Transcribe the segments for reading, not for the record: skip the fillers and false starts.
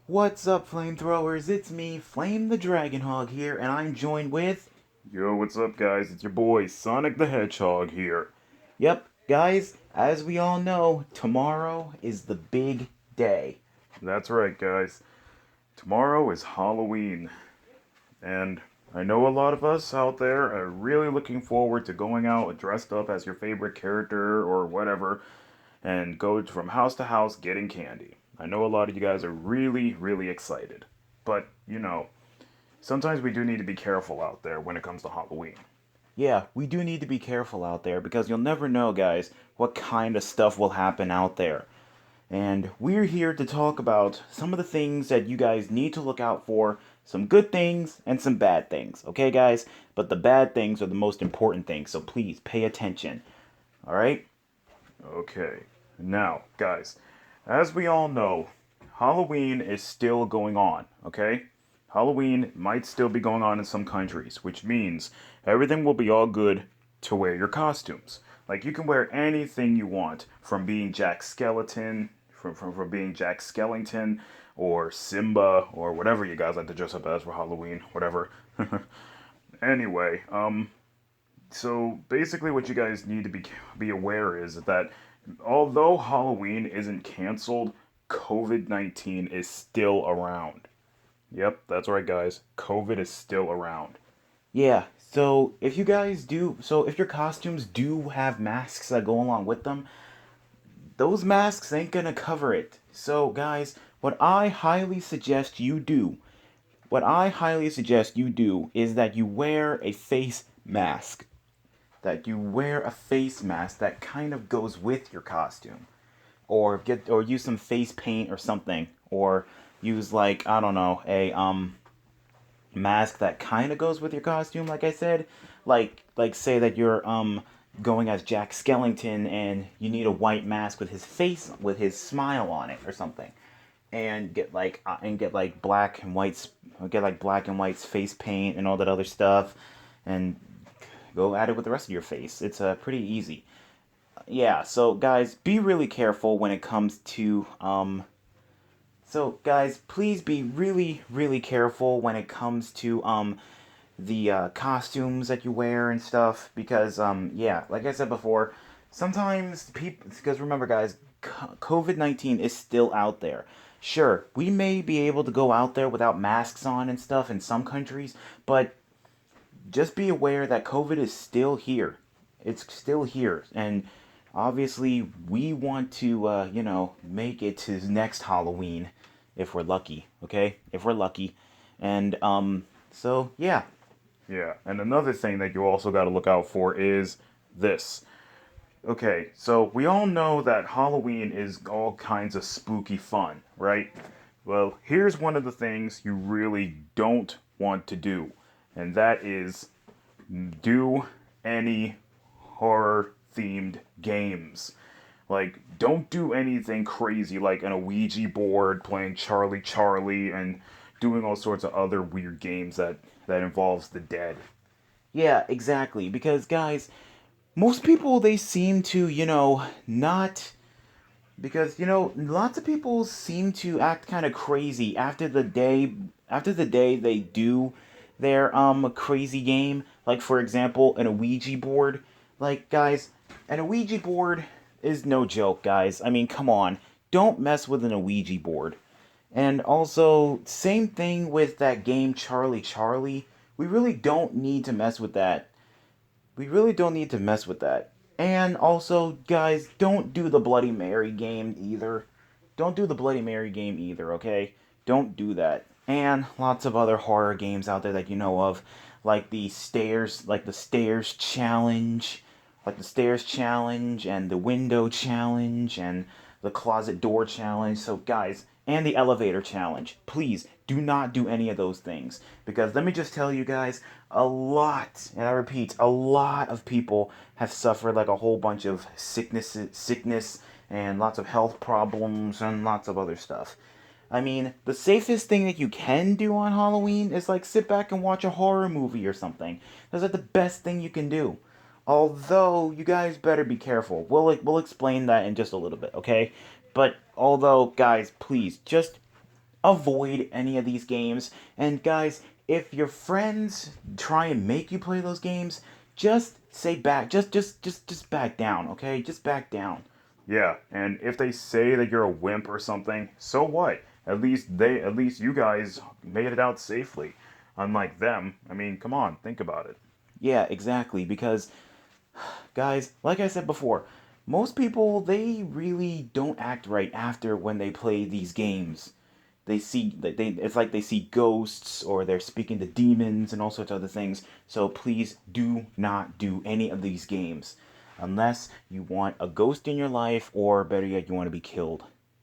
What's up, flamethrowers? It's me, Flame the Dragonhog here, and I'm joined with. Yo, what's up, guys? It's your boy Sonic the Hedgehog here. Yep, guys, as we all know, tomorrow is the big day. That's right, guys. Tomorrow is Halloween, and I know a lot of us out there are really looking forward to going out dressed up as your favorite character or whatever and go from house to house getting candy. I know a lot of you guys are really, really excited. But, sometimes we do need to be careful out there when it comes to Halloween. Yeah, we do need to be careful out there because you'll never know, guys, what kind of stuff will happen out there. And we're here to talk about some of the things that you guys need to look out for, some good things and some bad things, okay, guys? But the bad things are the most important things, so please pay attention, alright? Okay. Now, guys, as we all know, Halloween is still going on, okay? Halloween might still be going on in some countries, which means everything will be all good to wear your costumes. Like, you can wear anything you want, from being Jack Skeleton, from being Jack Skellington, or Simba, or whatever you guys like to dress up as for Halloween, whatever. Anyway, so basically, what you guys need to be aware is that although Halloween isn't canceled, COVID-19 is still around. Yep, that's right, guys. COVID is still around. Yeah, so if your costumes do have masks that go along with them, those masks ain't gonna cover it. So, guys, what I highly suggest you do is that you wear a face mask. That you wear a face mask that kind of goes with your costume. Or use some face paint or something. Or use like, I don't know, a mask that kind of goes with your costume, like I said. Like say that you're going as Jack Skellington and you need a white mask with his face with his smile on it or something. And get like black and white's face paint and all that other stuff and go at it with the rest of your face. It's pretty easy. Yeah, so guys, be really careful when it comes to so guys, please be really really careful when it comes to the costumes that you wear and stuff because yeah, like I said before, sometimes people because remember guys, COVID-19 is still out there. Sure, we may be able to go out there without masks on and stuff in some countries, but just be aware that COVID is still here. It's still here, and obviously we want to, make it to next Halloween if we're lucky. Okay, if we're lucky, and so yeah, Yeah, and another thing that you also got to look out for is this. Okay, so we all know that Halloween is all kinds of spooky fun, right? Well, here's one of the things you really don't want to do, and that is do any horror themed games. Like, don't do anything crazy like an Ouija board playing Charlie Charlie and doing all sorts of other weird games that involves the dead. yeah, exactly. Because guys, most people they seem to, not because lots of people seem to act kind of crazy after the day they do their crazy game, like for example an Ouija board. Like guys, an Ouija board is no joke, guys. I mean, come on, don't mess with an Ouija board. And also, same thing with that game Charlie Charlie. We really don't need to mess with that. We really don't need to mess with that. And also, guys, don't do the Bloody Mary game either. Don't do the Bloody Mary game either, okay? Don't do that. And lots of other horror games out there that you know of, like the stairs challenge and the window challenge and the closet door challenge. So guys, and the elevator challenge. Please do not do any of those things because let me just tell you guys, and I repeat, a lot of people have suffered like a whole bunch of sickness and lots of health problems and lots of other stuff. I mean, the safest thing that you can do on Halloween is like sit back and watch a horror movie or something. That's like the best thing you can do. Although you guys better be careful. We'll explain that in just a little bit, okay? But although guys, please just avoid any of these games. And guys, if your friends try and make you play those games, just say back, just back down, okay? Just back down. Yeah, and if they say that you're a wimp or something, so what? At least you guys made it out safely. Unlike them, I mean, come on, think about it. Yeah, exactly. Because, guys, like I said before, most people, they really don't act right after when they play these games. It's like they see ghosts or they're speaking to demons and all sorts of other things. So please do not do any of these games unless you want a ghost in your life, or better yet, you want to be killed.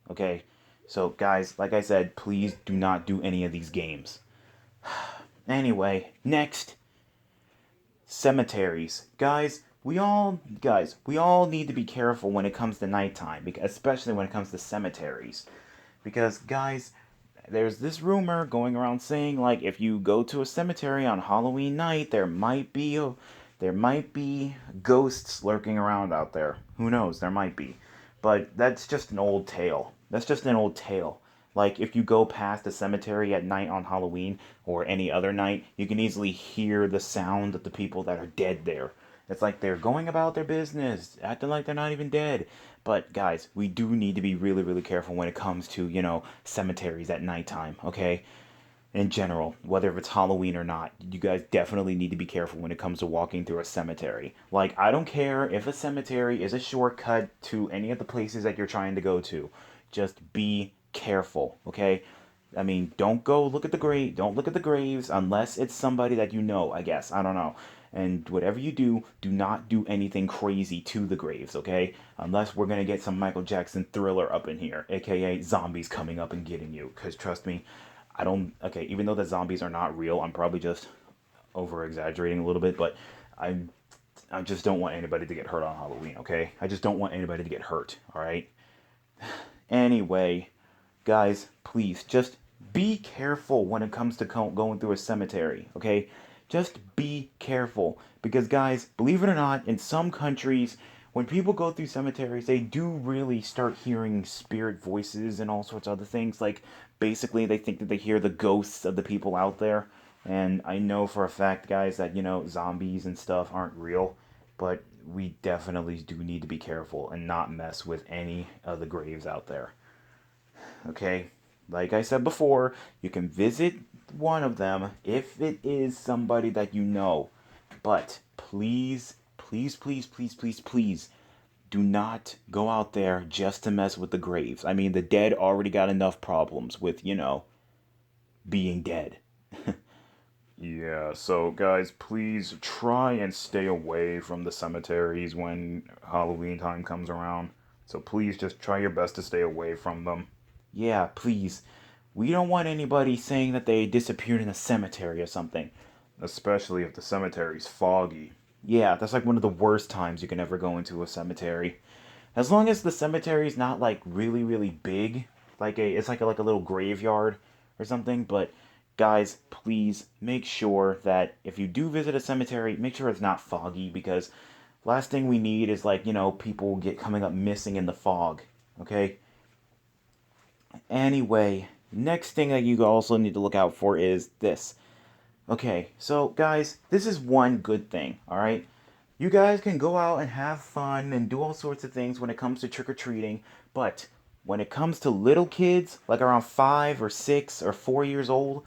Okay? So guys, like I said, please do not do any of these games. Anyway, next, cemeteries. We all need to be careful when it comes to nighttime, because especially when it comes to cemeteries. Because guys, there's this rumor going around saying, like, if you go to a cemetery on Halloween night, there might be ghosts lurking around out there. Who knows? There might be. But that's just an old tale. That's just an old tale. Like, if you go past a cemetery at night on Halloween or any other night, you can easily hear the sound of the people that are dead there. It's like they're going about their business, acting like they're not even dead. But guys, we do need to be really, really careful when it comes to, cemeteries at nighttime, okay? In general, whether it's Halloween or not, you guys definitely need to be careful when it comes to walking through a cemetery. Like, I don't care if a cemetery is a shortcut to any of the places that you're trying to go to. Just be careful, okay? I mean, don't look at the graves unless it's somebody that you know, I guess. I don't know. And whatever you do, do not do anything crazy to the graves, okay? Unless we're gonna get some Michael Jackson Thriller up in here, aka zombies coming up and getting you. Because trust me, I don't. Okay, even though the zombies are not real, I'm probably just over exaggerating a little bit, but I, I just don't want anybody to get hurt on Halloween, okay? I just don't want anybody to get hurt, alright? Anyway, guys, please just be careful when it comes to going through a cemetery, okay? Just be careful. Because, guys, believe it or not, in some countries, when people go through cemeteries, they do really start hearing spirit voices and all sorts of other things. Like, basically, they think that they hear the ghosts of the people out there. And I know for a fact, guys, that, zombies and stuff aren't real. But we definitely do need to be careful and not mess with any of the graves out there. Okay? Like I said before, you can visit one of them if it is somebody that you know. But please, please, please, please, please, please do not go out there just to mess with the graves. I mean, the dead already got enough problems with, being dead. Yeah, so guys, please try and stay away from the cemeteries when Halloween time comes around. So please just try your best to stay away from them, Yeah, please. We don't want anybody saying that they disappeared in a cemetery or something. especially if the cemetery's foggy. Yeah, that's like one of the worst times you can ever go into a cemetery. As long as the cemetery's not like really, really big, it's like a little graveyard or something. But guys, please make sure that if you do visit a cemetery, make sure it's not foggy, because last thing we need is like, people get coming up missing in the fog. Okay? Anyway, next thing that you also need to look out for is this. Okay, so guys, this is one good thing, alright? You guys can go out and have fun and do all sorts of things when it comes to trick or treating, but when it comes to little kids, like around 5 or 6 or 4 years old,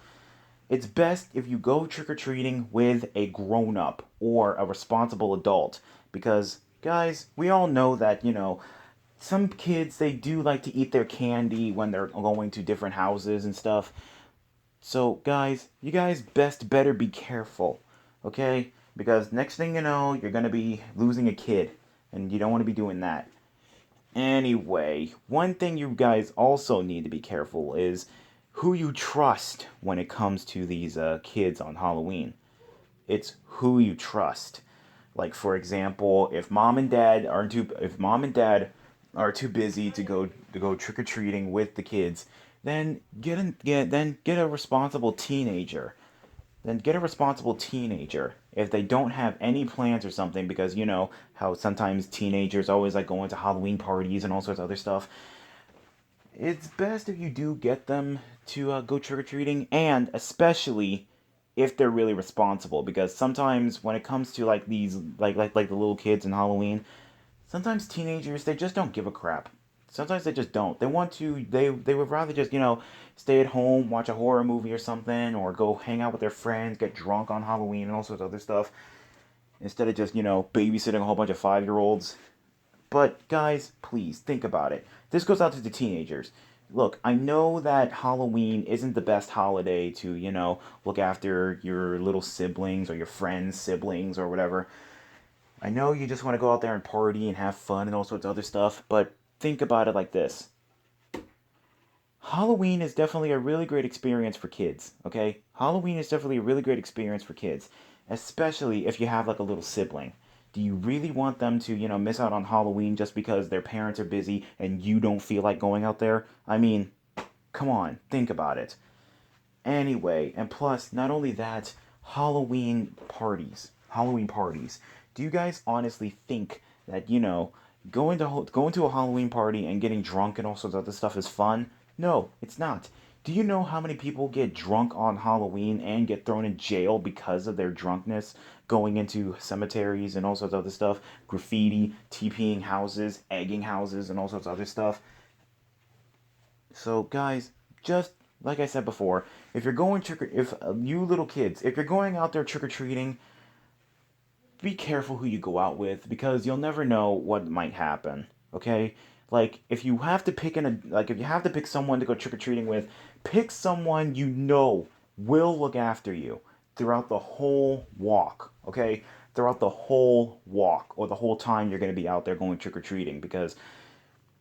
it's best if you go trick or treating with a grown up or a responsible adult. Because, guys, we all know that, some kids, they do like to eat their candy when they're going to different houses and stuff. So, guys, you guys best better be careful, okay? Because next thing you know, you're gonna be losing a kid, and you don't want to be doing that. Anyway, one thing you guys also need to be careful is who you trust when it comes to these kids on Halloween. It's who you trust. Like, for example, if mom and dad are too busy to go trick or treating with the kids, then get a responsible teenager. Then get a responsible teenager. If they don't have any plans or something, because you know how sometimes teenagers always like going to Halloween parties and all sorts of other stuff. it's best if you do get them to go trick or treating, and especially if they're really responsible. Because sometimes when it comes to like these, like the little kids in Halloween, sometimes teenagers they just don't give a crap. Sometimes they just don't. They want to. They would rather just stay at home, watch a horror movie or something, or go hang out with their friends, get drunk on Halloween and all sorts of other stuff, instead of just babysitting a whole bunch of 5-year-olds. But guys, please think about it. This goes out to the teenagers. Look, I know that Halloween isn't the best holiday to, look after your little siblings or your friends' siblings or whatever. I know you just want to go out there and party and have fun and all sorts of other stuff, but think about it like this. Halloween is definitely a really great experience for kids, okay? Halloween is definitely a really great experience for kids, especially if you have like a little sibling. Do you really want them to, miss out on Halloween just because their parents are busy and you don't feel like going out there? I mean, come on, think about it. Anyway, and plus, not only that, Halloween parties. Halloween parties. Do you guys honestly think that, going to a Halloween party and getting drunk and all sorts of other stuff is fun? No, it's not. Do you know how many people get drunk on Halloween and get thrown in jail because of their drunkenness, going into cemeteries and all sorts of other stuff, graffiti, TPing houses, egging houses, and all sorts of other stuff? So, guys, just like I said before, if you're going if you little kids, if you're going out there trick or treating, be careful who you go out with because you'll never know what might happen. Okay, like if you have to pick someone to go trick or treating with, pick someone you know will look after you throughout the whole walk. Okay, throughout the whole walk or the whole time you're going to be out there going trick or treating because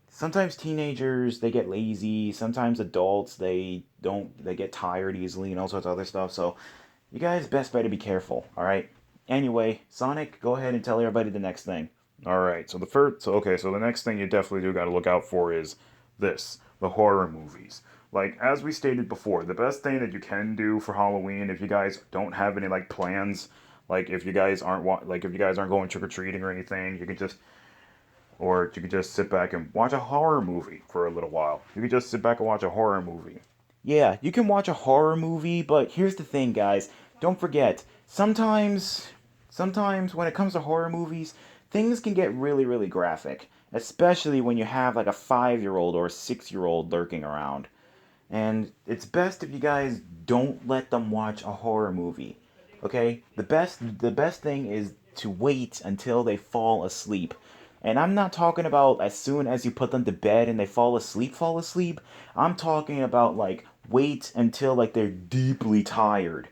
sometimes teenagers they get lazy, sometimes adults they get tired easily and all sorts of other stuff. So you guys best better be careful, all right? Anyway, Sonic, go ahead and tell everybody the next thing. All right. So the next thing you definitely do got to look out for is the horror movies. Like as we stated before, the best thing that you can do for Halloween if you guys don't have any like plans, like if you guys aren't if you guys aren't going trick or treating or anything, you could just sit back and watch a horror movie for a little while. You could just sit back and watch a horror movie. Yeah, you can watch a horror movie, but here's the thing, guys. Don't forget, sometimes when it comes to horror movies, things can get really, really graphic, especially when you have like a 5-year-old or a 6-year-old lurking around. And it's best if you guys don't let them watch a horror movie. Okay? The best thing is to wait until they fall asleep. And I'm not talking about as soon as you put them to bed and they fall asleep. I'm talking about like wait until like they're deeply tired.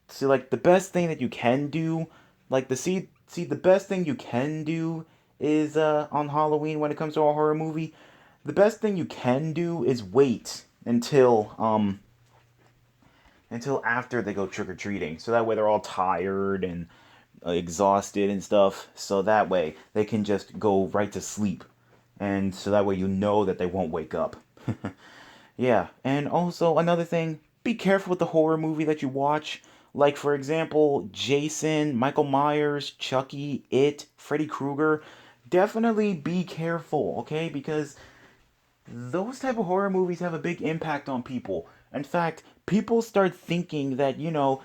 See, like the best thing that you can do, like the best thing you can do is on Halloween when it comes to a horror movie. The best thing you can do is wait until after they go trick or treating. So that way they're all tired and exhausted and stuff. So that way they can just go right to sleep. And so that way you know that they won't wake up. Yeah, and also another thing, be careful with the horror movie that you watch. Like for example, Jason, Michael Myers, Chucky, It, Freddy Krueger. Definitely be careful, okay? Because those type of horror movies have a big impact on people. In fact, people start thinking that,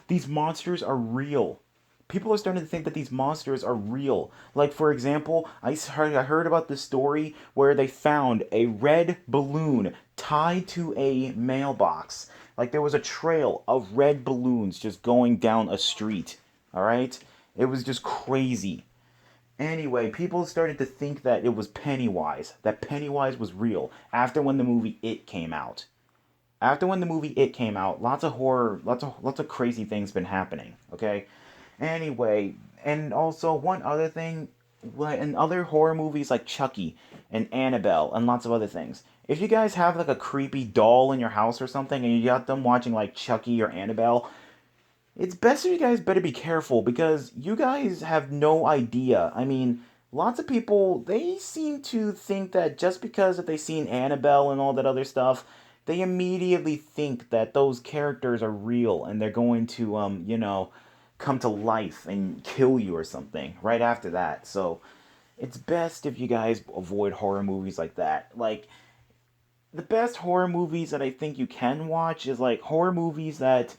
these monsters are real. People are starting to think that these monsters are real. Like, for example, I heard about this story where they found a red balloon tied to a mailbox. Like, there was a trail of red balloons just going down a street. All right? It was just crazy. Anyway, people started to think that it was Pennywise, that Pennywise was real after when the movie It came out. After when the movie It came out, lots of horror, lots of crazy things been happening, okay? Anyway, and also one other thing, in other horror movies like Chucky and Annabelle and lots of other things. If you guys have like a creepy doll in your house or something and you got them watching like Chucky or Annabelle, it's best if you guys better be careful because you guys have no idea. I mean, lots of people they seem to think that just because if they've seen Annabelle and all that other stuff, they immediately think that those characters are real and they're going to come to life and kill you or something right after that. So, it's best if you guys avoid horror movies like that. Like the best horror movies that I think you can watch is like horror movies that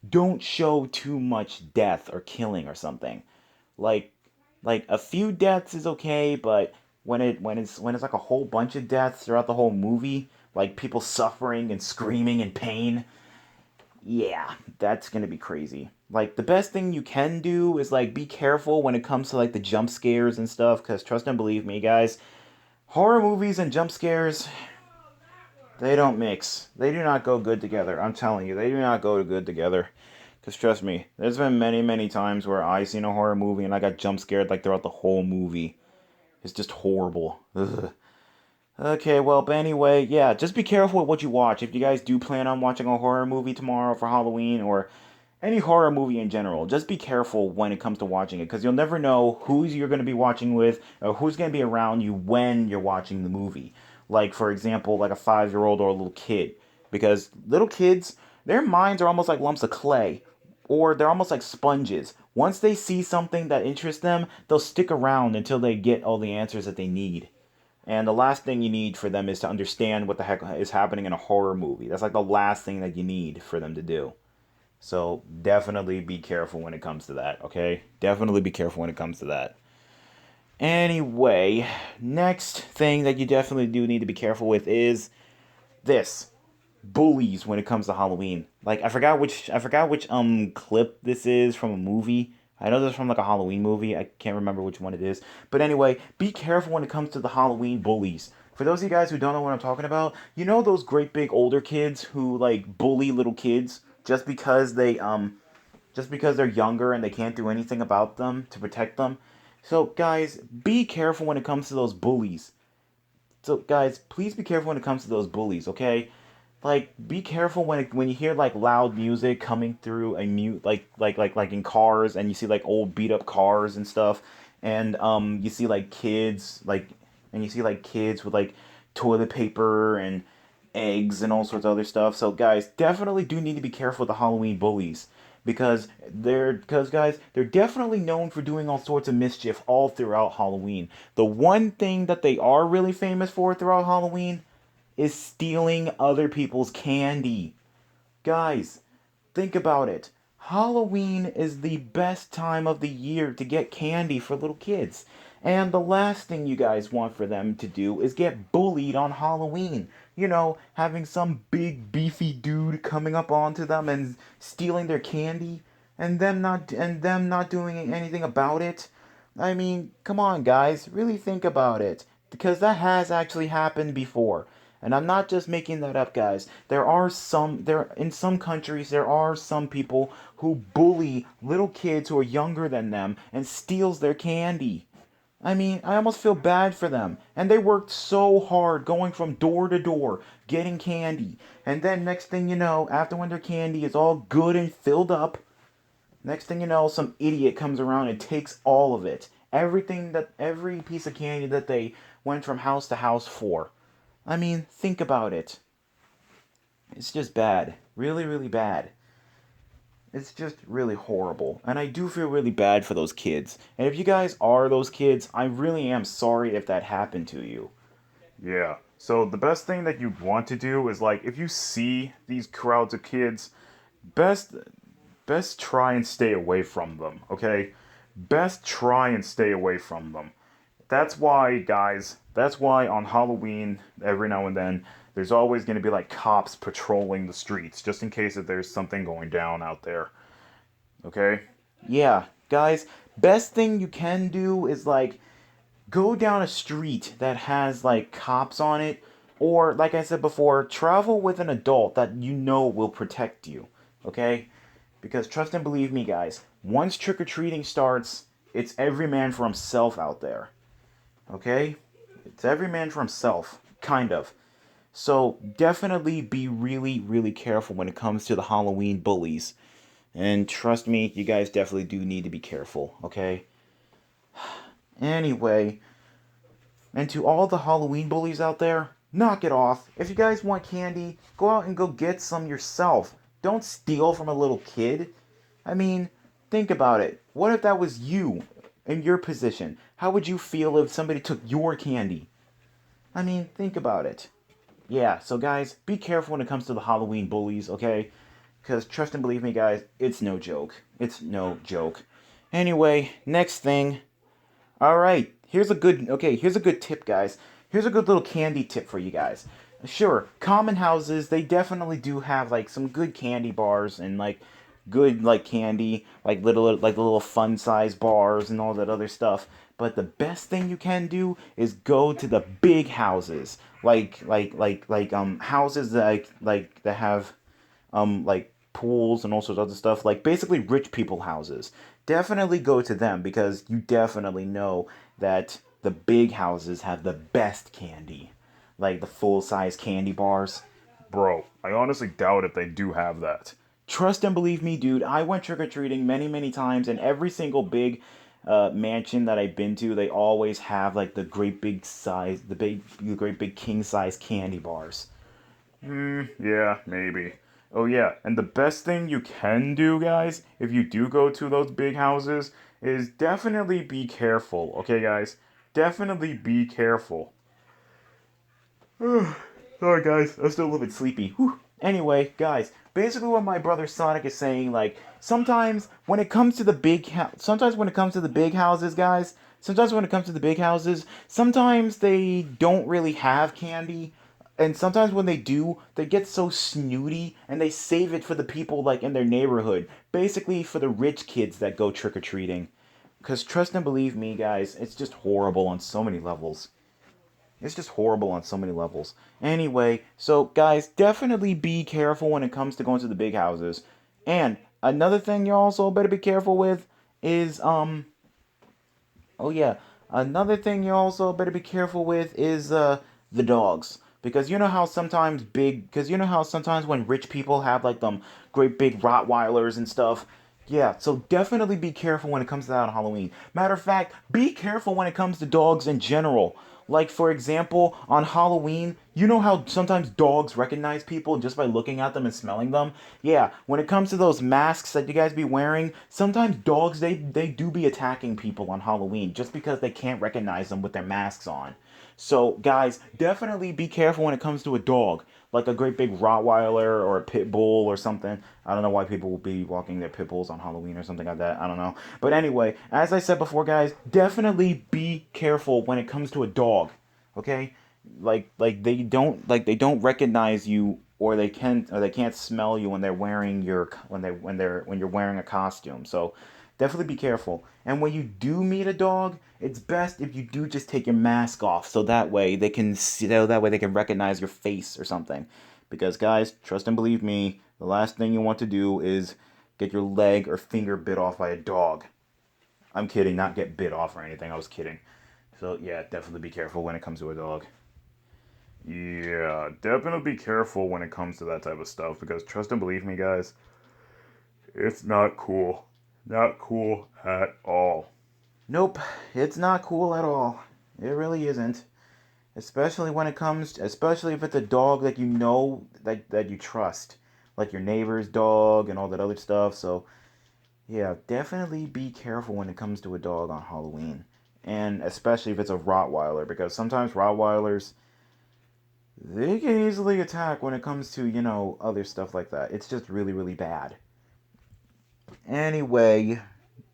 don't show too much death or killing or something. Like like a few deaths is okay, but when it's like a whole bunch of deaths throughout the whole movie, like people suffering and screaming in pain, yeah, that's gonna be crazy. Like the best thing you can do is like be careful when it comes to like the jump scares and stuff, because trust and believe me, guys, horror movies and jump scares, they don't mix. They do not go good together. I'm telling you, they do not go good together. Because trust me, there's been many, many times where I seen a horror movie and I got jump scared like throughout the whole movie. It's just horrible. Ugh. Okay, well, but anyway, yeah, just be careful with what you watch. If you guys do plan on watching a horror movie tomorrow for Halloween or any horror movie in general, just be careful when it comes to watching it because you'll never know who you're going to be watching with or who's going to be around you when you're watching the movie. Like, for example, like a 5-year-old or a little kid. Because little kids, their minds are almost like lumps of clay or they're almost like sponges. Once they see something that interests them, they'll stick around until they get all the answers that they need. And the last thing you need for them is to understand what the heck is happening in a horror movie. That's like the last thing that you need for them to do. So definitely be careful when it comes to that, okay? Definitely be careful when it comes to that. Anyway, next thing that you definitely do need to be careful with is this. Bullies when it comes to Halloween. Like I forgot which clip this is from a movie. I know this is from like a Halloween movie. I can't remember which one it is. But anyway, be careful when it comes to the Halloween bullies. For those of you guys who don't know what I'm talking about, you know those great big older kids who like bully little kids just because they're younger and they can't do anything about them to protect them. So guys, be careful when it comes to those bullies. So guys, please be careful when it comes to those bullies, okay? Like be careful when you hear like loud music coming through a mute like in cars and you see like old beat up cars and stuff and you see like kids like and you see like kids with like toilet paper and eggs and all sorts of other stuff. So guys, definitely do need to be careful with the Halloween bullies because guys, they're definitely known for doing all sorts of mischief all throughout Halloween. The one thing that they are really famous for throughout Halloween is stealing other people's candy. Guys, think about it. Halloween is the best time of the year to get candy for little kids. And the last thing you guys want for them to do is get bullied on Halloween. You know, having some big beefy dude coming up onto them and stealing their candy and them not doing anything about it. I mean, come on guys, really think about it because that has actually happened before. And I'm not just making that up, guys. There in some countries there are some people who bully little kids who are younger than them and steals their candy. I mean, I almost feel bad for them. And they worked so hard going from door to door getting candy. And then next thing you know, after when their candy is all good and filled up, next thing you know, some idiot comes around and takes all of it. Every piece of candy that they went from house to house for. I mean, think about it. It's just bad. Really, really bad. It's just really horrible. And I do feel really bad for those kids. And if you guys are those kids, I really am sorry if that happened to you. Yeah. So the best thing that you want to do is like if you see these crowds of kids, best best try and stay away from them, okay? Best try and stay away from them. That's why, guys, that's why on Halloween, every now and then, there's always going to be like cops patrolling the streets just in case if there's something going down out there, okay? Yeah, guys, best thing you can do is like go down a street that has like cops on it or like I said before, travel with an adult that you know will protect you, okay? Because trust and believe me, guys, once trick or treating starts, it's every man for himself out there. Okay? It's every man for himself, kind of. So definitely be really, really careful when it comes to the Halloween bullies. And trust me, you guys definitely do need to be careful, okay? Anyway, and to all the Halloween bullies out there, knock it off. If you guys want candy, go out and go get some yourself. Don't steal from a little kid. I mean, think about it. What if that was you in your position? How would you feel if somebody took your candy? I mean, think about it. Yeah, so guys, be careful when it comes to the Halloween bullies, okay? Because trust and believe me, guys, it's no joke. It's no joke. Anyway, next thing. All right, here's a good tip, guys. Here's a good little candy tip for you guys. Sure, common houses, they definitely do have like some good candy bars and like good like candy, like little fun size bars and all that other stuff. But the best thing you can do is go to the big houses. Houses that that have like pools and all sorts of other stuff, like basically rich people houses. Definitely go to them because you definitely know that the big houses have the best candy, like the full size candy bars. Bro, I honestly doubt if they do have that. Trust and believe me, dude. I went trick or treating many, many times, and every single big mansion that I've been to, they always have like the great big king size candy bars. Yeah, maybe. Oh, yeah, and the best thing you can do, guys, if you do go to those big houses, is definitely be careful, okay, guys? Definitely be careful. Sorry, guys. I'm still a little bit sleepy. Whew. Anyway, guys, basically what my brother Sonic is saying, like, sometimes when it comes to the big houses, guys, sometimes they don't really have candy. And sometimes when they do, they get so snooty and they save it for the people like in their neighborhood. Basically for the rich kids that go trick or treating. Cause trust and believe me, guys, it's just horrible on so many levels. It's just horrible on so many levels. Anyway, so guys, definitely be careful when it comes to going to the big houses. And another thing you also better be careful with is oh yeah, another thing you also better be careful with is the dogs. Because you know how sometimes when rich people have like them great big Rottweilers and stuff. Yeah, so definitely be careful when it comes to that on Halloween. Matter of fact, be careful when it comes to dogs in general. Like for example, on Halloween, you know how sometimes dogs recognize people just by looking at them and smelling them? Yeah, when it comes to those masks that you guys be wearing, sometimes dogs they do be attacking people on Halloween just because they can't recognize them with their masks on. So, guys, definitely be careful when it comes to a dog, like a great big Rottweiler or a pit bull or something. I don't know why people will be walking their pit bulls on Halloween or something like that. I don't know. But anyway, as I said before, guys, definitely be careful when it comes to a dog. Okay? They don't recognize you or they can't smell you when they're wearing your when you're wearing a costume. So definitely be careful. And when you do meet a dog, it's best if you do just take your mask off so that way they can recognize your face or something. Because guys, trust and believe me, the last thing you want to do is get your leg or finger bit off by a dog. I'm kidding, not get bit off or anything. I was kidding. So yeah, definitely be careful when it comes to a dog. Yeah, definitely be careful when it comes to that type of stuff because trust and believe me, guys, it's not cool. Not cool at all. Nope, it's not cool at all. It really isn't. Especially if it's a dog that you know that you trust, like your neighbor's dog and all that other stuff. So yeah, definitely be careful when it comes to a dog on Halloween, and especially if it's a Rottweiler, because sometimes Rottweilers they can easily attack when it comes to other stuff like that. It's just really really bad. Anyway,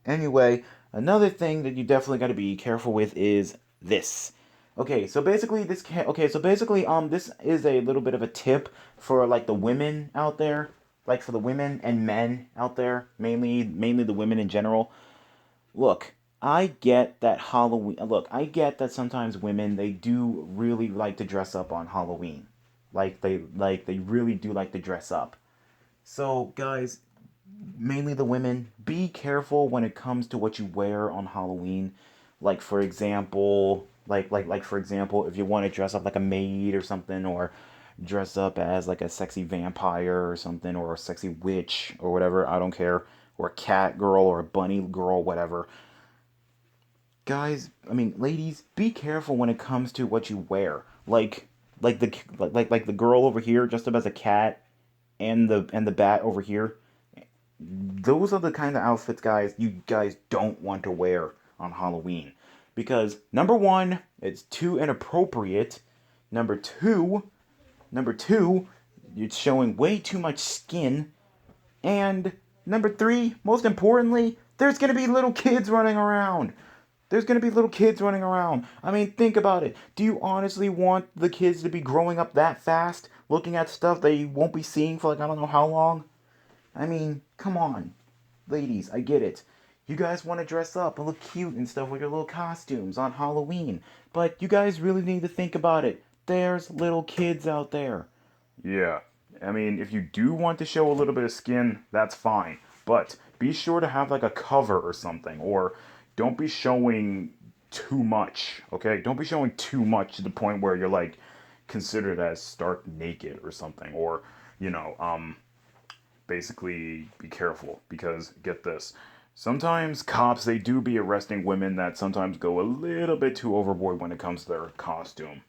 anyway, another thing that you definitely got to be careful with is this. Okay, so basically this is a little bit of a tip for like the women out there, like for the women and men out there, mainly the women in general. Look, I get that sometimes women they do really like to dress up on Halloween. They really do like to dress up. So, guys, mainly the women, be careful when it comes to what you wear on Halloween. Like for example, if you want to dress up like a maid or something, or dress up as like a sexy vampire or something, or a sexy witch or whatever, I don't care, or a cat girl or a bunny girl, whatever. Guys, I mean, ladies, be careful when it comes to what you wear. Like the girl over here dressed up as a cat and the bat over here. Those are the kind of outfits, guys, you guys don't want to wear on Halloween. Because, number one, it's too inappropriate. Number two, Number two, it's showing way too much skin. And number three, most importantly, there's gonna be little kids running around. There's gonna be little kids running around. I mean, think about it. Do you honestly want the kids to be growing up that fast, looking at stuff they won't be seeing for like I don't know how long? I mean, come on. Ladies, I get it. You guys want to dress up and look cute and stuff with your little costumes on Halloween, but you guys really need to think about it. There's little kids out there. Yeah, I mean, if you do want to show a little bit of skin, that's fine. But be sure to have like a cover or something, or don't be showing too much, okay? Don't be showing too much to the point where you're like considered as stark naked or something, or, you know, basically be careful because get this. Sometimes cops they do be arresting women that sometimes go a little bit too overboard when it comes to their costume.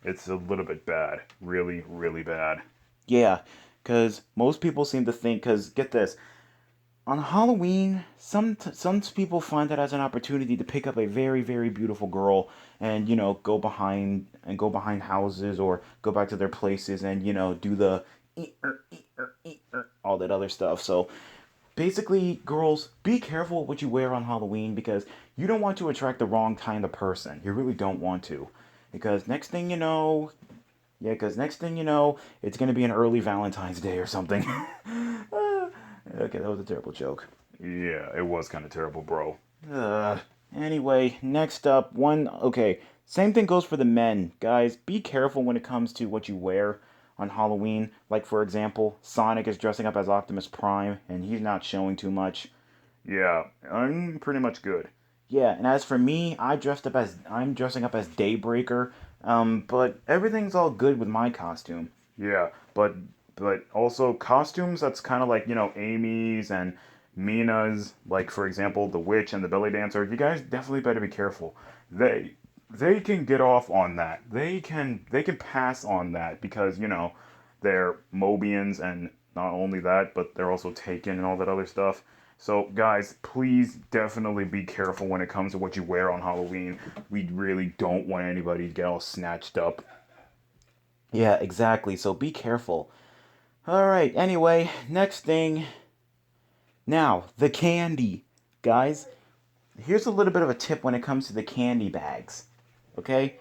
It's a little bit bad. Really, really bad. Yeah, because most people seem to think, because get this, on Halloween, some people find that as an opportunity to pick up a very very beautiful girl and go behind houses or go back to their places and do the all that other stuff. So basically, girls, be careful what you wear on Halloween because you don't want to attract the wrong kind of person. You really don't want to, because next thing you know, yeah, because next thing you know, it's gonna be an early Valentine's Day or something. Okay, that was a terrible joke. Yeah, it was kind of terrible, bro. Uh, anyway, next up, okay, same thing goes for the men. Guys, be careful when it comes to what you wear on Halloween. Like, for example, Sonic is dressing up as Optimus Prime, and he's not showing too much. Yeah, I'm pretty much good. Yeah, and as for me, I'm dressing up as Daybreaker. But everything's all good with my costume. Yeah, but also costumes that's kind of like, Amy's and Mina's, like for example, the witch and the belly dancer. You guys definitely better be careful. They can get off on that. They can pass on that because, they're Mobians and not only that, but they're also taken and all that other stuff. So, guys, please definitely be careful when it comes to what you wear on Halloween. We really don't want anybody to get all snatched up. Yeah, exactly. So be careful. All right. Anyway, next thing. Now, the candy. Guys, here's a little bit of a tip when it comes to the candy bags. Okay?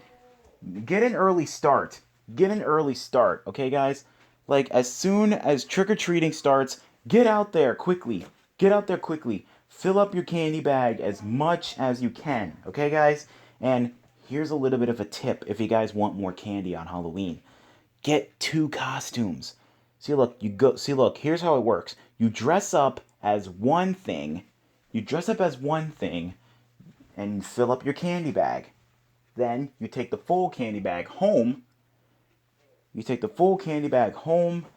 Get an early start. Get an early start, okay, guys? Like, as soon as trick or treating starts, get out there quickly. Get out there quickly. Fill up your candy bag as much as you can, okay, guys? And here's a little bit of a tip if you guys want more candy on Halloween. Get two costumes. See, look, here's how it works. You dress up as one thing. You dress up as one thing and fill up your candy bag. Then you take the full candy bag home. You take the full candy bag home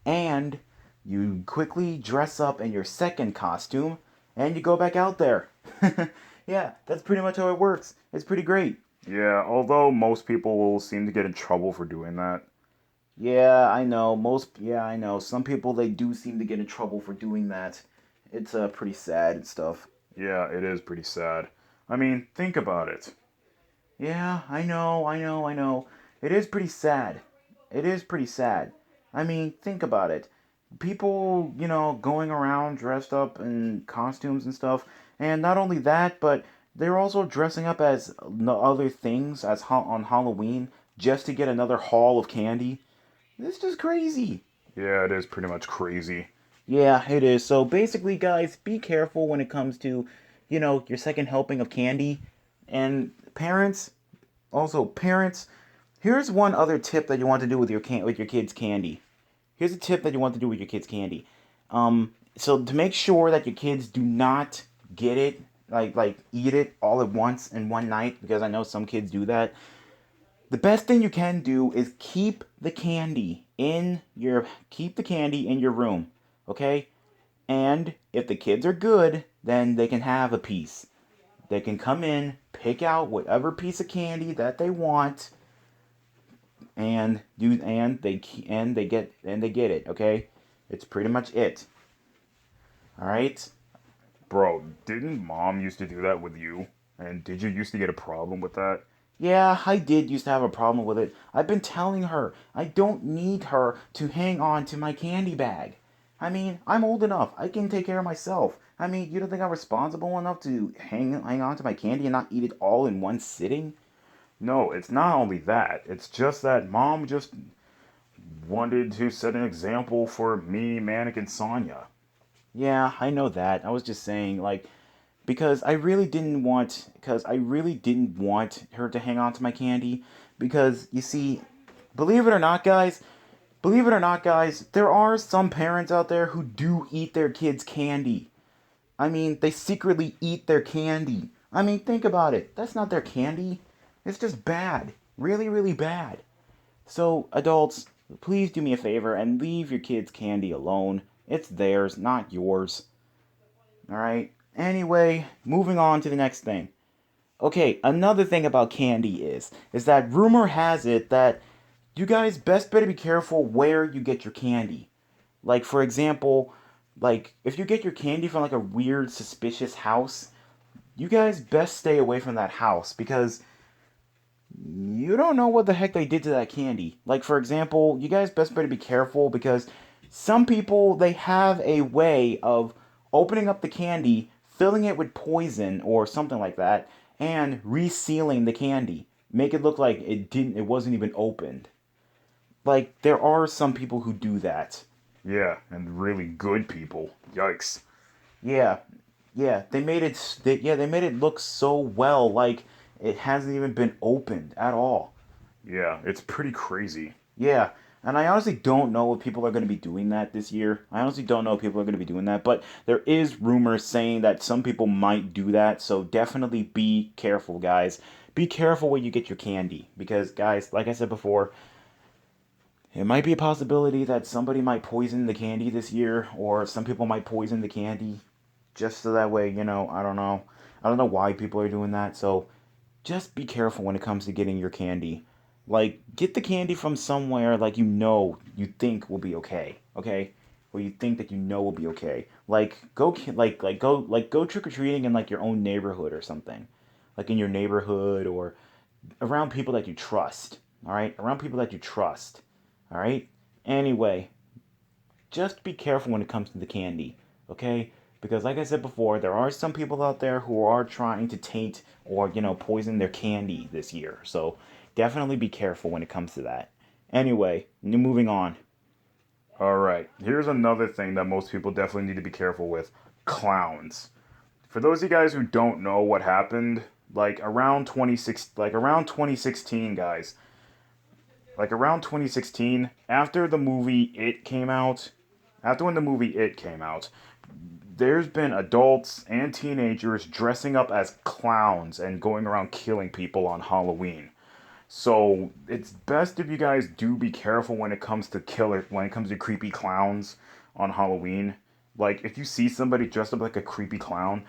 and you quickly dress up in your second costume and you go back out there. Yeah, that's pretty much how it works. It's pretty great. Yeah, although most people will seem to get in trouble for doing that. Yeah, I know. Yeah, I know. Some people they do seem to get in trouble for doing that. It's pretty sad and stuff. Yeah, it is pretty sad. I mean, think about it. Yeah, I know. It is pretty sad. It is pretty sad. I mean, think about it. People, going around dressed up in costumes and stuff. And not only that, but they're also dressing up as other things on Halloween just to get another haul of candy. It's just crazy. Yeah, it is pretty much crazy. Yeah, it is. So basically, guys, be careful when it comes to, your second helping of candy. And parents, here's one other tip that you want to do with with your kids' candy. Here's a tip that you want to do with your kids' candy. So to make sure that your kids do not get it, like eat it all at once in one night, because I know some kids do that. The best thing you can do is keep the candy in your room, okay? And if the kids are good, then they can have a piece. They can come in, pick out whatever piece of candy that they want, and they get it, okay? It's pretty much it. All right? Bro, didn't mom used to do that with you? And did you used to get a problem with that? Yeah, I did used to have a problem with it. I've been telling her I don't need her to hang on to my candy bag. I mean, I'm old enough. I can take care of myself. I mean, you don't think I'm responsible enough to hang on to my candy and not eat it all in one sitting? No, it's not only that. It's just that mom just wanted to set an example for me, Manic, and Sonya. Yeah, I know that. I was just saying, like, because I really didn't want her to hang on to my candy because you see, believe it or not, guys, believe it or not, guys, there are some parents out there who do eat their kids' candy. I mean, they secretly eat their candy. I mean, think about it. That's not their candy. It's just bad. Really, really bad. So, adults, please do me a favor and leave your kids' candy alone. It's theirs, not yours. Alright? Anyway, moving on to the next thing. Okay, another thing about candy is that rumor has it that you guys best better be careful where you get your candy. Like for example, like if you get your candy from like a weird suspicious house, you guys best stay away from that house because you don't know what the heck they did to that candy. Like for example, you guys best better be careful because some people they have a way of opening up the candy, filling it with poison or something like that, and resealing the candy. Make it look like it wasn't even opened. Like there are some people who do that. Yeah, and really good people. Yikes. Yeah, yeah, they made it look so well, like it hasn't even been opened at all. Yeah, it's pretty crazy. Yeah, and I honestly don't know if people are going to be doing that this year. I honestly don't know if people are going to be doing that, but there is rumors saying that some people might do that, so definitely be careful, guys. Be careful where you get your candy, because, guys, like I said before, it might be a possibility that somebody might poison the candy this year, or some people might poison the candy just so that way, I don't know. I don't know why people are doing that, so just be careful when it comes to getting your candy. Like, get the candy from somewhere like you think will be okay, okay? Where you think that will be okay. Like go trick or treating in like your own neighborhood or something. Like in your neighborhood or around people that you trust. All right? Around people that you trust. All right? Anyway, just be careful when it comes to the candy, okay? Because like I said before, there are some people out there who are trying to taint or, poison their candy this year. So definitely be careful when it comes to that. Anyway, moving on. Alright, here's another thing that most people definitely need to be careful with clowns. For those of you guys who don't know what happened, like around 2016, guys, like around 2016, after the movie It came out, after when the movie It came out, there's been adults and teenagers dressing up as clowns and going around killing people on Halloween. So it's best if you guys do be careful when it comes to creepy clowns on Halloween. Like if you see somebody dressed up like a creepy clown,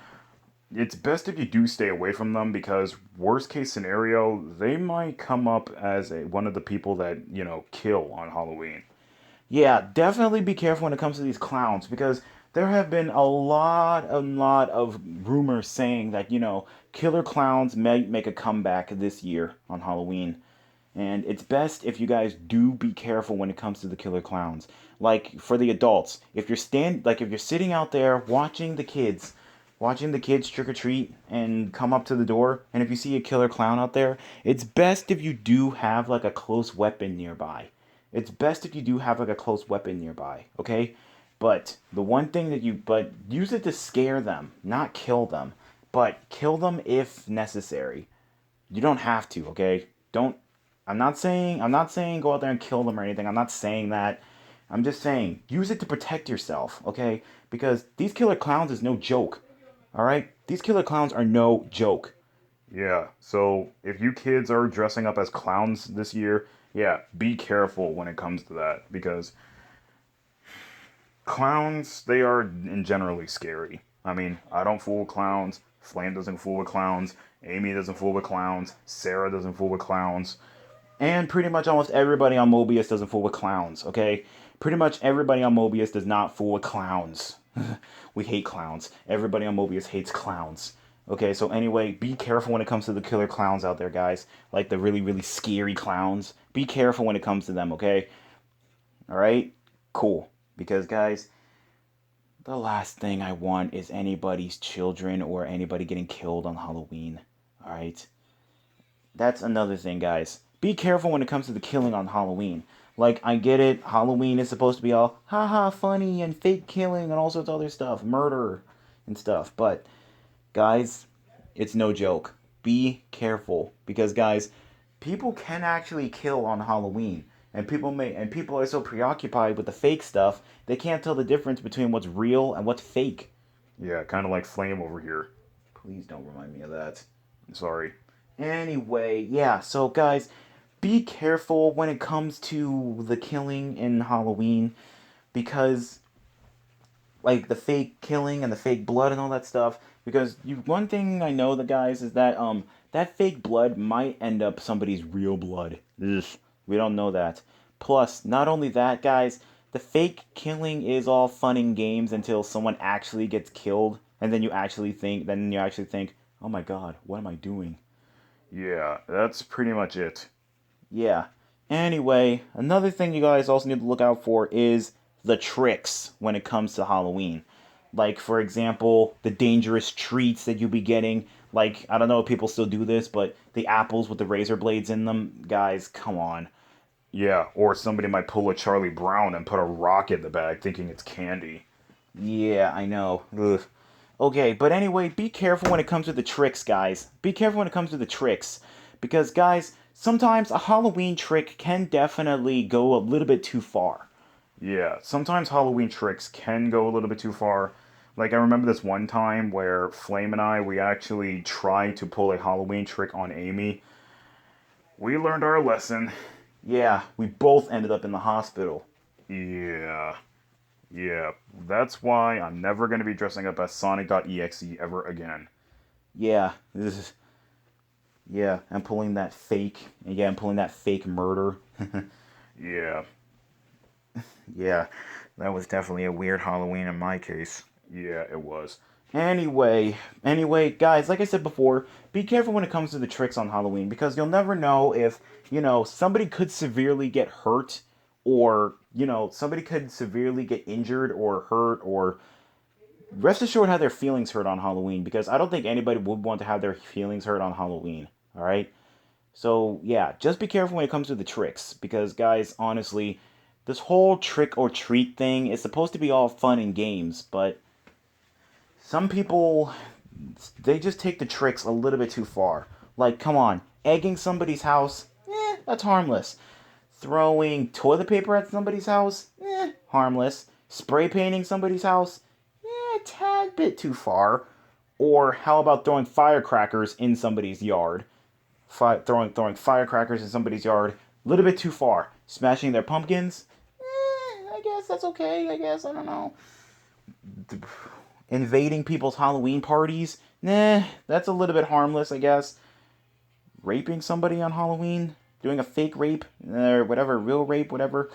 it's best if you do stay away from them because worst case scenario, they might come up as one of the people that, kill on Halloween. Yeah, definitely be careful when it comes to these clowns because there have been a lot of rumors saying that, killer clowns may make a comeback this year on Halloween. And it's best if you guys do be careful when it comes to the killer clowns. Like for the adults, if you're sitting out there watching the kids trick or treat and come up to the door, and if you see a killer clown out there, it's best if you do have like a close weapon nearby. It's best if you do have like a close weapon nearby, okay? But use it to scare them, not kill them. But kill them if necessary. You don't have to, okay? Don't I'm not saying go out there and kill them or anything. I'm not saying that. I'm just saying use it to protect yourself, okay? Because these killer clowns is no joke. All right? These killer clowns are no joke. Yeah, so if you kids are dressing up as clowns this year, yeah, be careful when it comes to that because clowns, they are in generally scary. I mean, I don't fool with clowns. Flame doesn't fool with clowns. Amy doesn't fool with clowns. Sarah doesn't fool with clowns. And pretty much almost everybody on Mobius doesn't fool with clowns, okay? Pretty much everybody on Mobius does not fool with clowns. We hate clowns. Everybody on Mobius hates clowns. Okay, so anyway, be careful when it comes to the killer clowns out there, guys. Like the really, really scary clowns. Be careful when it comes to them, okay? All right? Cool. Because, guys, the last thing I want is anybody's children or anybody getting killed on Halloween. All right? That's another thing, guys. Be careful when it comes to the killing on Halloween. Like, I get it. Halloween is supposed to be all haha funny and fake killing and all sorts of other stuff, murder and stuff. But, guys, it's no joke. Be careful because, guys, people can actually kill on Halloween. And people are so preoccupied with the fake stuff, they can't tell the difference between what's real and what's fake. Yeah, kind of like Flame over here. Please don't remind me of that. Sorry. Anyway, yeah, so guys, be careful when it comes to the killing in Halloween because like the fake killing and the fake blood and all that stuff because one thing I know the guys is that that fake blood might end up somebody's real blood. Ugh, we don't know that. Plus, not only that, guys, the fake killing is all fun and games until someone actually gets killed and then you actually think, "Oh my god, what am I doing?" Yeah, that's pretty much it. Yeah. Anyway, another thing you guys also need to look out for is the tricks when it comes to Halloween. Like, for example, the dangerous treats that you'll be getting. Like, I don't know if people still do this, but the apples with the razor blades in them. Guys, come on. Yeah, or somebody might pull a Charlie Brown and put a rock in the bag thinking it's candy. Yeah, I know. Ugh. Okay, but anyway, be careful when it comes to the tricks, guys. Be careful when it comes to the tricks. Because, guys, sometimes a Halloween trick can definitely go a little bit too far. Yeah, sometimes Halloween tricks can go a little bit too far. Like, I remember this one time where Flame and I, we actually tried to pull a Halloween trick on Amy. We learned our lesson. Yeah, we both ended up in the hospital. Yeah, yeah. That's why I'm never going to be dressing up as Sonic.exe ever again. Yeah, this is yeah, I'm pulling that fake murder. Yeah, Yeah, that was definitely a weird Halloween in my case. yeah, it was. Anyway, guys, like I said before, be careful when it comes to the tricks on Halloween because you'll never know if, somebody could severely get hurt or, somebody could severely get injured or hurt or rest assured have their feelings hurt on Halloween because I don't think anybody would want to have their feelings hurt on Halloween. All right? So, yeah, just be careful when it comes to the tricks because, guys, honestly, this whole trick or treat thing is supposed to be all fun and games, but some people, they just take the tricks a little bit too far. Like, come on, egging somebody's house, that's harmless. Throwing toilet paper at somebody's house, harmless. Spray painting somebody's house, a tad bit too far. Or how about throwing firecrackers in somebody's yard? Throwing firecrackers in somebody's yard, a little bit too far. Smashing their pumpkins, I guess that's okay. I guess I don't know. Invading people's Halloween parties, that's a little bit harmless, I guess. Raping somebody on Halloween, doing a fake rape or whatever, real rape, whatever,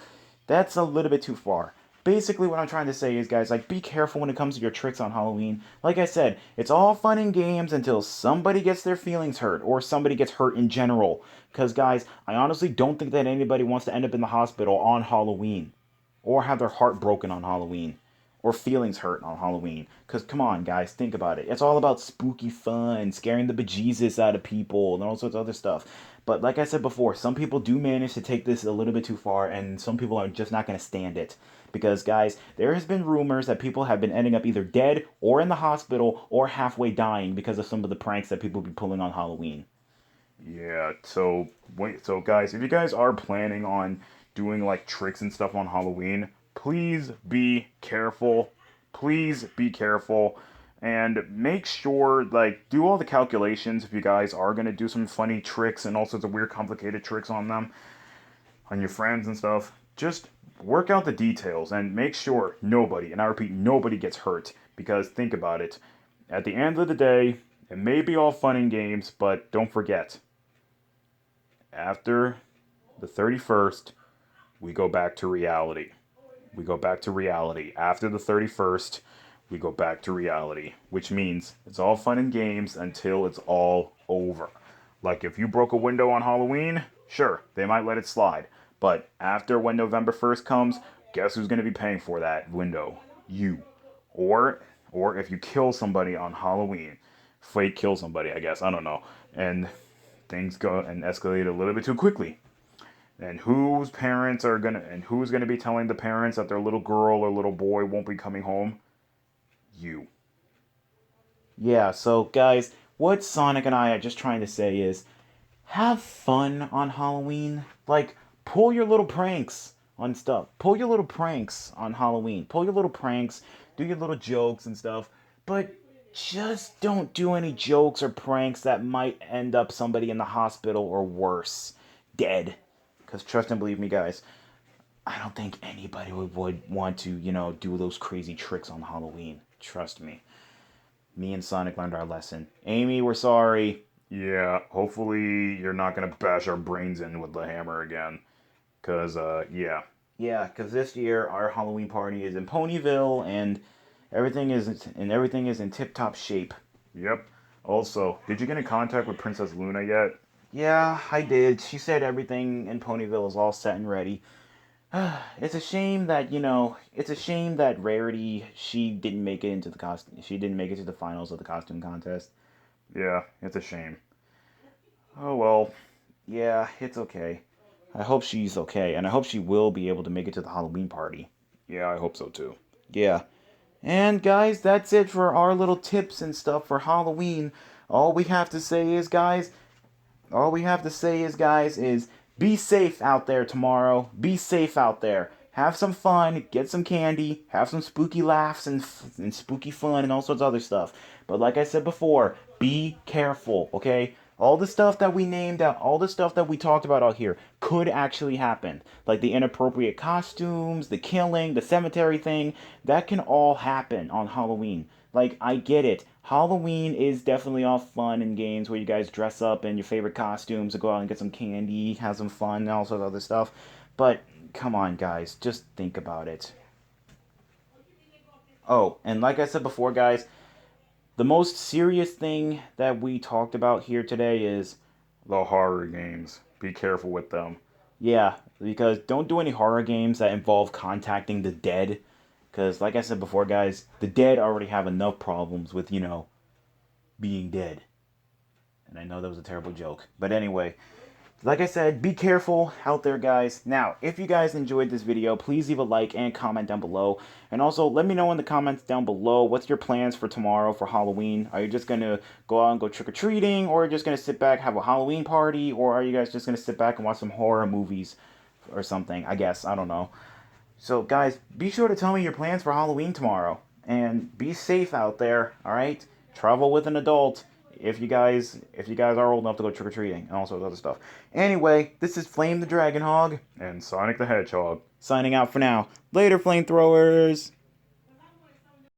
that's a little bit too far. Basically, what I'm trying to say is, guys, like, be careful when it comes to your tricks on Halloween. Like I said, it's all fun and games until somebody gets their feelings hurt or somebody gets hurt in general. Because, guys, I honestly don't think that anybody wants to end up in the hospital on Halloween or have their heart broken on Halloween or feelings hurt on Halloween. Because, come on, guys, think about it. It's all about spooky fun, scaring the bejesus out of people, and all sorts of other stuff. But, like I said before, some people do manage to take this a little bit too far, and some people are just not going to stand it. Because, guys, there has been rumors that people have been ending up either dead or in the hospital or halfway dying because of some of the pranks that people be pulling on Halloween. Yeah, so wait, so guys, if you guys are planning on doing like tricks and stuff on Halloween, please be careful. Please be careful and make sure like do all the calculations if you guys are going to do some funny tricks and all sorts of weird complicated tricks on them on your friends and stuff. Just work out the details and make sure nobody, and I repeat, nobody gets hurt because think about it. At the end of the day, it may be all fun and games, but don't forget after the 31st, we go back to reality. We go back to reality. After the 31st, we go back to reality, which means it's all fun and games until it's all over. Like if you broke a window on Halloween, sure, they might let it slide. But after when November 1st comes, guess who's going to be paying for that window? You. Or if you kill somebody on Halloween, fake kill somebody, I guess, I don't know. And things go and escalate a little bit too quickly. And who's gonna be telling the parents that their little girl or little boy won't be coming home? You. Yeah, so guys, what Sonic and I are just trying to say is have fun on Halloween. Like, pull your little pranks on stuff. Pull your little pranks on Halloween. Pull your little pranks, do your little jokes and stuff. But just don't do any jokes or pranks that might end up somebody in the hospital or worse, dead. Because trust and believe me, guys, I don't think anybody would want to, do those crazy tricks on Halloween. Trust me. Me and Sonic learned our lesson. Amy, we're sorry. Yeah, hopefully you're not gonna bash our brains in with the hammer again. Cause yeah. Yeah, because this year our Halloween party is in Ponyville, and everything is in tip-top shape. Yep. Also, did you get in contact with Princess Luna yet? Yeah, I did. She said everything in Ponyville is all set and ready. It's a shame that it's a shame that Rarity she didn't make it into the costume. She didn't make it to the finals of the costume contest. Yeah, it's a shame. Oh well. Yeah, it's okay. I hope she's okay, and I hope she will be able to make it to the Halloween party. Yeah, I hope so too. Yeah. And guys, that's it for our little tips and stuff for Halloween. All we have to say is, guys, all we have to say is be safe out there tomorrow. Be safe out there. Have some fun, get some candy, have some spooky laughs and spooky fun and all sorts of other stuff. But like I said before, be careful, okay? All the stuff that we named out, all the stuff that we talked about out here could actually happen. Like the inappropriate costumes, the killing, the cemetery thing, that can all happen on Halloween. Like, I get it. Halloween is definitely all fun and games where you guys dress up in your favorite costumes and go out and get some candy, have some fun, and all sorts of other stuff. But come on, guys, just think about it. Oh, and like I said before, guys, the most serious thing that we talked about here today is, The horror games. Be careful with them. yeah, because don't do any horror games that involve contacting the dead. Because, like I said before, guys, the dead already have enough problems with, being dead. And I know that was a terrible joke. But anyway, like I said, be careful out there, guys. Now, if you guys enjoyed this video, please leave a like and comment down below. And also, let me know in the comments down below, what's your plans for tomorrow for Halloween? Are you just going to go out and go trick-or-treating? Or are you just going to sit back, have a Halloween party? Or are you guys just going to sit back and watch some horror movies or something? I guess. I don't know. So, guys, be sure to tell me your plans for Halloween tomorrow. And be safe out there, alright? Travel with an adult if you guys are old enough to go trick-or-treating and all sorts of other stuff. Anyway, this is Flame the Dragon Hog And Sonic the Hedgehog. signing out for now. Later, flamethrowers!